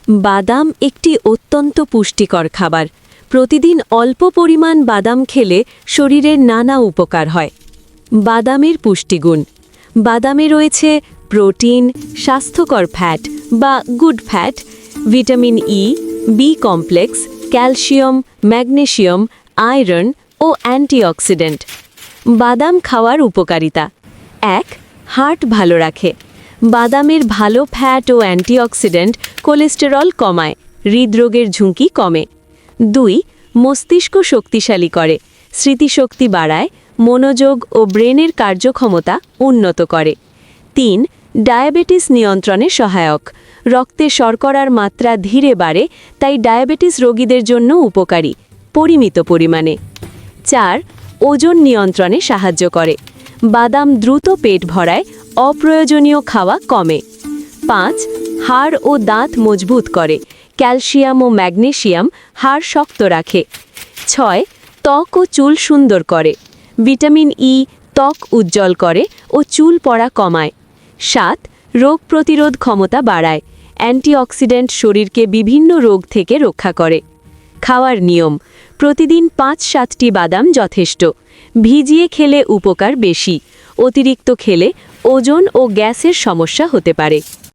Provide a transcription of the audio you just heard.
বাদাম একটি অত্যন্ত পুষ্টিকর খাবার। প্রতিদিন অল্প পরিমাণ বাদাম খেলে শরীরের নানা উপকার হয়। বাদামের পুষ্টিগুণ। বাদামে রয়েছে প্রোটিন, স্বাস্থ্যকর ফ্যাট বা good fat, vitamin E, B complex, calcium, magnesium, iron ও অ্যান্টিঅক্সিডেন্ট। বাদাম খাওয়ার উপকারিতা। ১. হার্ট ভালো রাখে। বাদামের ভালো ফ্যাট ও অ্যান্টিঅক্সিডেন্ট কোলেস্টেরল কমায়, হৃদরোগের ঝুঁকি কমে। ২. মস্তিষ্ক শক্তিশালী করে, স্মৃতিশক্তি বাড়ায়, মনোযোগ ও ব্রেনের কার্যক্ষমতা উন্নত করে। ৩. ডায়াবেটিস নিয়ন্ত্রণে সহায়ক, রক্তে শর্করার মাত্রা ধীরে বাড়ে, তাই ডায়াবেটিস রোগীদের জন্য উপকারী, পরিমিত পরিমাণে। ৪. ওজন নিয়ন্ত্রণে সাহায্য করে, বাদাম দ্রুত পেট ভরায়, অপ্রয়োজনীয় খাওয়া কমে। ৫. হাড় ও দাঁত মজবুত করে, ক্যালসিয়াম ও ম্যাগনেসিয়াম হাড় শক্ত রাখে। ৬. ত্বক ও চুল সুন্দর করে, ভিটামিন ই ত্বক উজ্জ্বল করে ও চুল পড়া কমায়। ৭. রোগ প্রতিরোধ ক্ষমতা বাড়ায়, অ্যান্টিঅক্সিডেন্ট শরীরকে বিভিন্ন রোগ থেকে রক্ষা করে। খাওয়ার নিয়ম। প্রতিদিন ৫-৭টি বাদাম যথেষ্ট। ভিজিয়ে খেলে উপকার বেশি, অতিরিক্ত খেলে ওজন ও গ্যাসের সমস্যা হতে পারে।